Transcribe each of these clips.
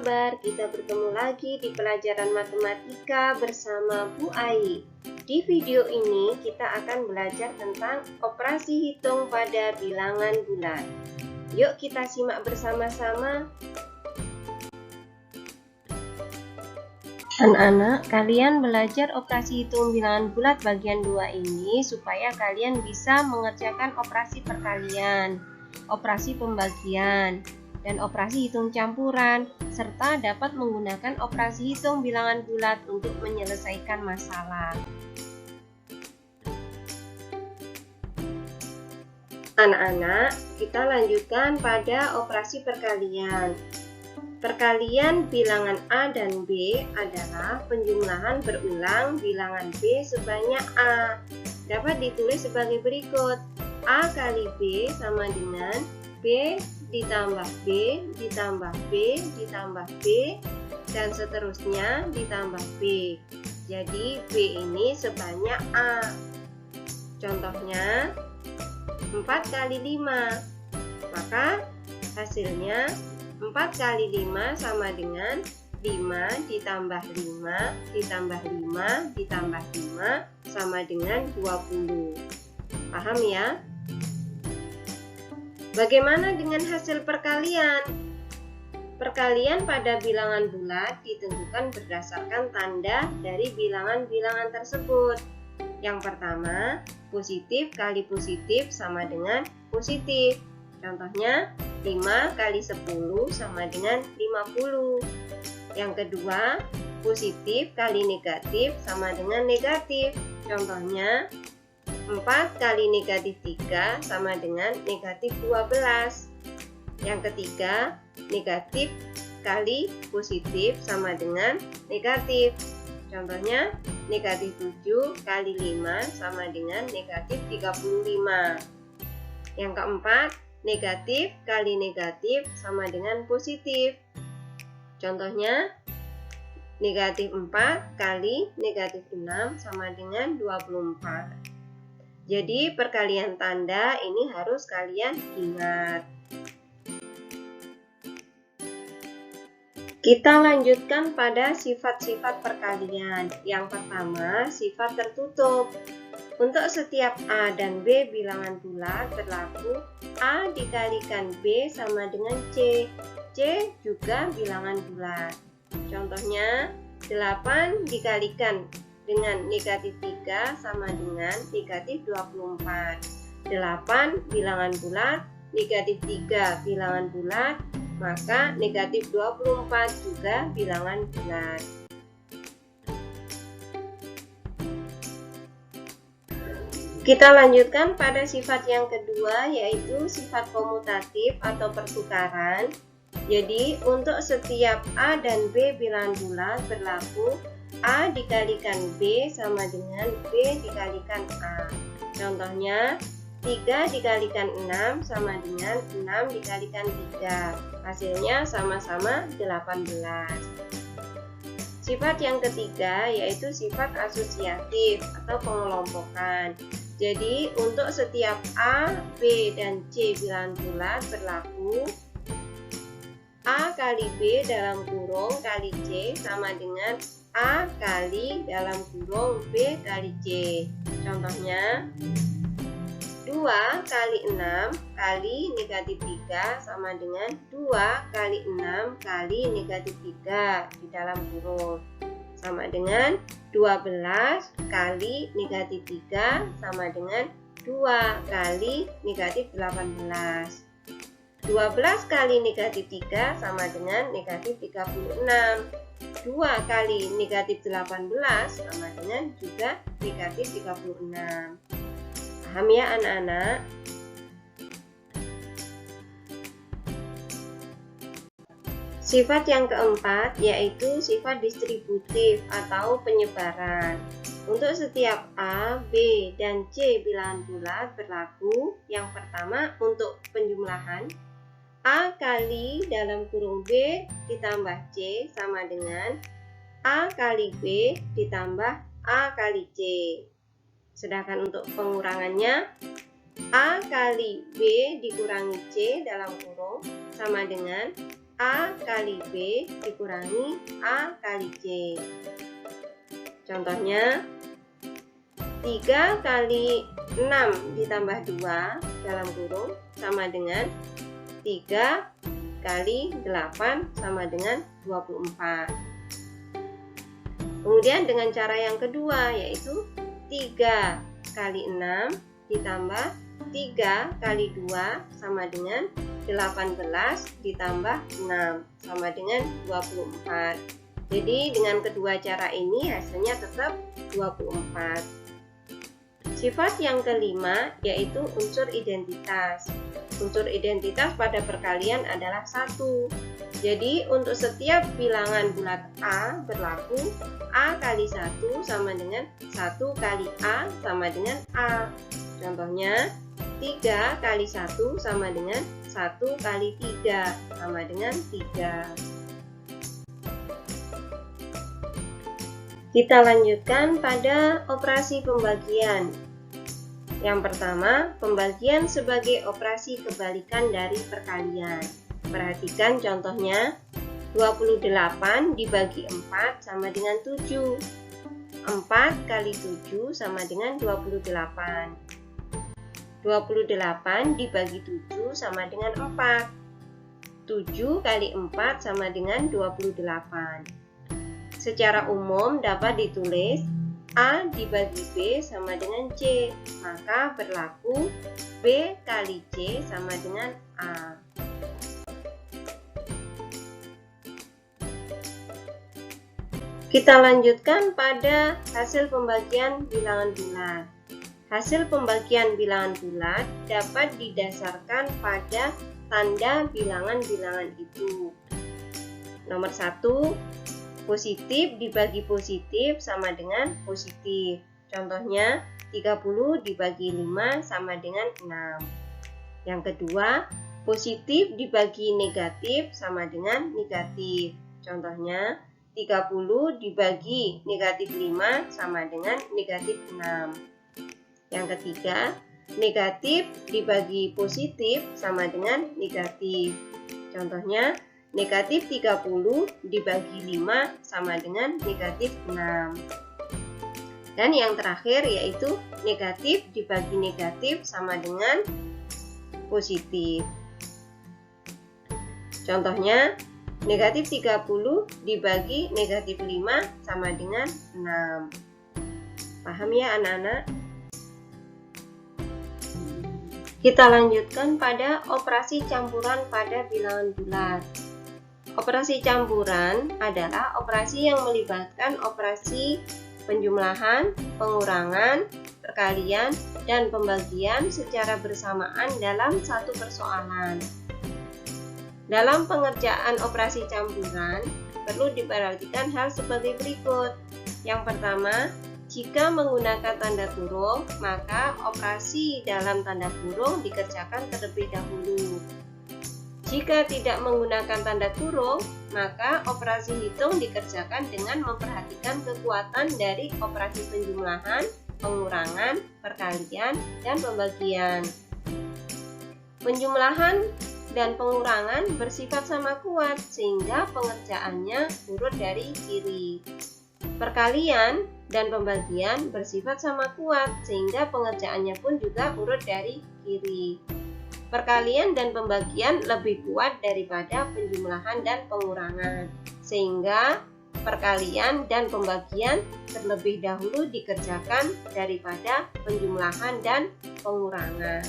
kabar? Kita bertemu lagi di pelajaran matematika bersama Bu Ai. Di video ini kita akan belajar tentang operasi hitung pada bilangan bulat. Yuk kita simak bersama-sama. Anak-anak, kalian belajar operasi hitung bilangan bulat bagian 2 ini supaya kalian bisa mengerjakan operasi perkalian, operasi pembagian, dan operasi hitung campuran, serta dapat menggunakan operasi hitung bilangan bulat untuk menyelesaikan masalah. Anak-anak, kita lanjutkan pada operasi perkalian. Perkalian bilangan A dan B adalah penjumlahan berulang bilangan B sebanyak A. Dapat ditulis sebagai berikut. A kali B sama dengan B ditambah B ditambah B ditambah B dan seterusnya ditambah B. Jadi B ini sebanyak A. Contohnya 4 kali 5. Maka hasilnya 4 kali 5 sama dengan 5 ditambah 5 ditambah 5 ditambah 5 sama dengan 20. Paham ya? Bagaimana dengan hasil perkalian? Perkalian pada bilangan bulat ditentukan berdasarkan tanda dari bilangan-bilangan tersebut. Yang pertama, positif kali positif sama dengan positif. Contohnya, 5 kali 10 sama dengan 50. Yang kedua, positif kali negatif sama dengan negatif. Contohnya, 4 kali negatif 3 sama dengan negatif 12. Yang ketiga, negatif kali positif sama dengan negatif. Contohnya, negatif 7 kali 5 sama dengan negatif 35. Yang keempat, negatif kali negatif sama dengan positif. Contohnya, negatif 4 kali negatif 6 sama dengan 24. Jadi perkalian tanda ini harus kalian ingat. Kita lanjutkan pada sifat-sifat perkalian. Yang pertama, sifat tertutup. Untuk setiap A dan B bilangan bulat berlaku A dikalikan B sama dengan C. C juga bilangan bulat. Contohnya, 8 dikalikan dengan negatif 3 sama dengan negatif 24. 8 bilangan bulat, negatif 3 bilangan bulat, maka negatif 24 juga bilangan bulat. Kita lanjutkan pada sifat yang kedua, yaitu sifat komutatif atau pertukaran. Jadi untuk setiap A dan B bilangan bulat berlaku A dikalikan B sama dengan B dikalikan A. Contohnya, 3 dikalikan 6 sama dengan 6 dikalikan 3. Hasilnya sama-sama 18. Sifat yang ketiga yaitu sifat asosiatif atau pengelompokan. Jadi untuk setiap A, B, dan C bilangan bulat berlaku A kali B dalam kurung kali C sama dengan A kali dalam kurung B kali C. Contohnya, 2 kali 6 kali negatif 3 sama dengan 2 kali 6 kali negatif 3 di dalam kurung. Sama dengan 12 kali negatif 3 sama dengan 2 kali negatif 18. 12 kali negatif 3 sama dengan negatif 36. 2 kali negatif 18 sama dengan juga negatif 36. Paham ya anak-anak? Sifat yang keempat yaitu sifat distributif atau penyebaran. Untuk setiap A, B, dan C bilangan bulat berlaku yang pertama untuk penjumlahan A kali dalam kurung B ditambah C sama dengan A kali B ditambah A kali C. Sedangkan untuk pengurangannya A kali B dikurangi C dalam kurung sama dengan A kali B dikurangi A kali C. Contohnya, 3 kali 6 ditambah 2 dalam kurung sama dengan 3 kali 8 sama dengan 24. Kemudian dengan cara yang kedua, yaitu 3 kali 6 ditambah 3 kali 2 sama dengan 18 ditambah 6 sama dengan 24. Jadi dengan kedua cara ini hasilnya tetap 24. Sifat yang kelima yaitu unsur identitas. Unsur identitas pada perkalian adalah 1. Jadi untuk setiap bilangan bulat A berlaku A kali 1 sama dengan 1 kali A sama dengan A. Contohnya 3 kali 1 sama dengan 1 kali 3 sama dengan 3. Kita lanjutkan pada operasi pembagian. Yang pertama, pembagian sebagai operasi kebalikan dari perkalian. Perhatikan contohnya, 28 dibagi 4 sama dengan 7. 4 kali 7 sama dengan 28. 28 dibagi 7 sama dengan 4. 7 kali 4 sama dengan 28. Secara umum dapat ditulis A dibagi B sama dengan C, maka berlaku B kali C sama dengan A. Kita lanjutkan pada hasil pembagian bilangan bulat. Hasil pembagian bilangan bulat dapat didasarkan pada tanda bilangan-bilangan itu. Nomor 1, positif dibagi positif sama dengan positif. Contohnya 30 dibagi 5 sama dengan 6. Yang kedua, positif dibagi negatif sama dengan negatif. Contohnya 30 dibagi negatif 5 sama dengan negatif 6. Yang ketiga, negatif dibagi positif sama dengan negatif. Contohnya negatif 30 dibagi 5 sama dengan negatif 6. Dan yang terakhir yaitu negatif dibagi negatif sama dengan positif. Contohnya negatif 30 dibagi negatif 5 sama dengan 6. Paham ya anak-anak? Kita lanjutkan pada operasi campuran pada bilangan bulat. Operasi campuran adalah operasi yang melibatkan operasi penjumlahan, pengurangan, perkalian, dan pembagian secara bersamaan dalam satu persoalan. Dalam pengerjaan operasi campuran, perlu diperhatikan hal sebagai berikut. Yang pertama, jika menggunakan tanda kurung, maka operasi dalam tanda kurung dikerjakan terlebih dahulu. Jika tidak menggunakan tanda kurung, maka operasi hitung dikerjakan dengan memperhatikan kekuatan dari operasi penjumlahan, pengurangan, perkalian, dan pembagian. Penjumlahan dan pengurangan bersifat sama kuat sehingga pengerjaannya urut dari kiri. Perkalian dan pembagian bersifat sama kuat sehingga pengerjaannya pun juga urut dari kiri. Perkalian dan pembagian lebih kuat daripada penjumlahan dan pengurangan, sehingga perkalian dan pembagian terlebih dahulu dikerjakan daripada penjumlahan dan pengurangan.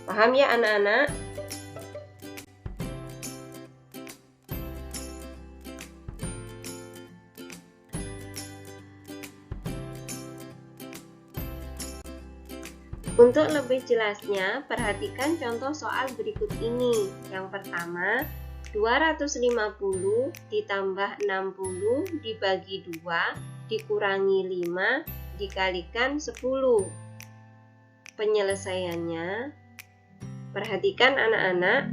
Paham ya anak-anak? Untuk lebih jelasnya, perhatikan contoh soal berikut ini. Yang pertama, 250 ditambah 60 dibagi 2 dikurangi 5 dikalikan 10. Penyelesaiannya, perhatikan anak-anak,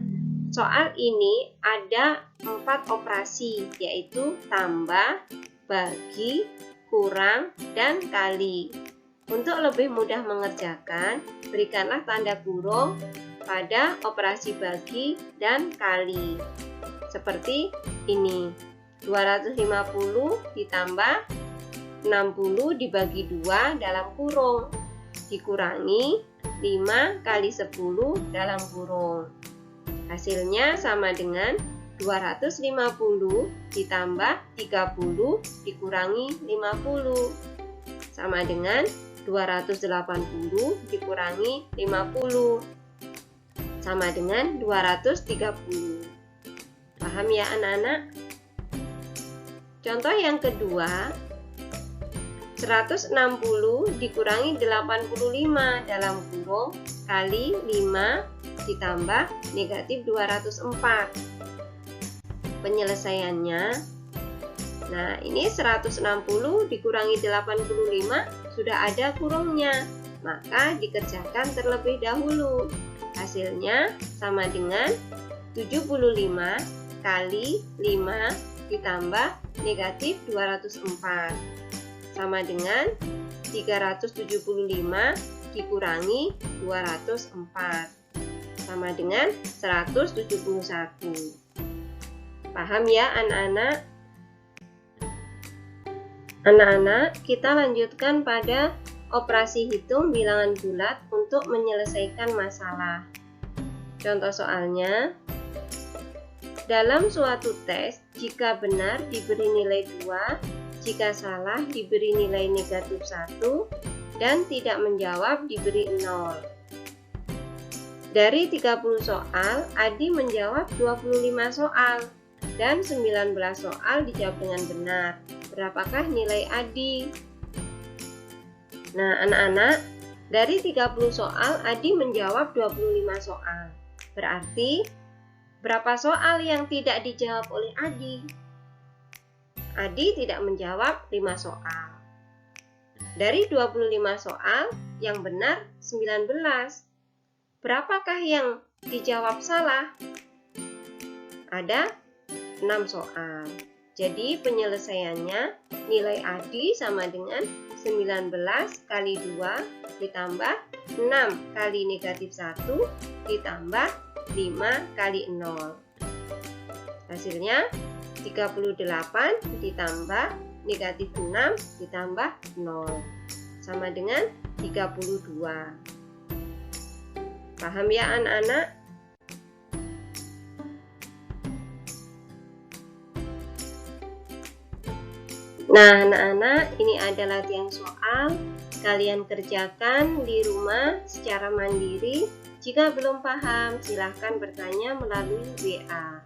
soal ini ada 4 operasi, yaitu tambah, bagi, kurang, dan kali. Untuk lebih mudah mengerjakan, berikanlah tanda kurung pada operasi bagi dan kali. Seperti ini, 250 ditambah 60 dibagi 2 dalam kurung, dikurangi 5 kali 10 dalam kurung. Hasilnya sama dengan 250 ditambah 30 dikurangi 50. Sama dengan 280 dikurangi 50. Sama dengan 230. Paham ya anak-anak? Contoh yang kedua, 160 dikurangi 85 dalam kurung kali 5 ditambah negatif 204. Penyelesaiannya, nah ini 160 dikurangi 85 sudah ada kurungnya, maka dikerjakan terlebih dahulu. Hasilnya sama dengan 75 kali 5 ditambah negatif 204 sama dengan 375 dikurangi 204 sama dengan 171. Paham ya anak-anak? Anak-anak, kita lanjutkan pada operasi hitung bilangan bulat untuk menyelesaikan masalah. Contoh soalnya, dalam suatu tes, jika benar diberi nilai 2, jika salah diberi nilai negatif 1, dan tidak menjawab diberi 0. Dari 30 soal, Adi menjawab 25 soal. Dan 19 soal dijawab dengan benar. Berapakah nilai Adi? Nah, anak-anak, dari 30 soal Adi menjawab 25 soal. Berarti, berapa soal yang tidak dijawab oleh Adi? Adi tidak menjawab 5 soal. Dari 25 soal, yang benar 19. Berapakah yang dijawab salah? Ada 6 soal. Jadi penyelesaiannya nilai Adi sama dengan 19 kali 2 ditambah 6 kali negatif 1 ditambah 5 kali 0. Hasilnya 38 ditambah negatif 6 ditambah 0 sama dengan 32. Paham ya anak-anak? Nah anak-anak, ini adalah latihan soal. Kalian kerjakan di rumah secara mandiri. Jika belum paham, silahkan bertanya melalui WA.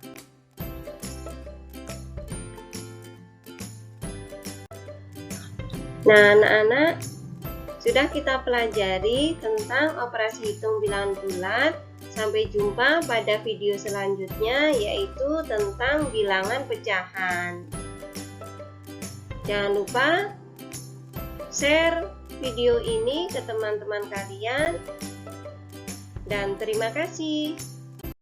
Nah anak-anak, sudah kita pelajari tentang operasi hitung bilangan bulat. Sampai jumpa pada video selanjutnya, yaitu tentang bilangan pecahan. Jangan lupa share video ini ke teman-teman kalian, dan terima kasih.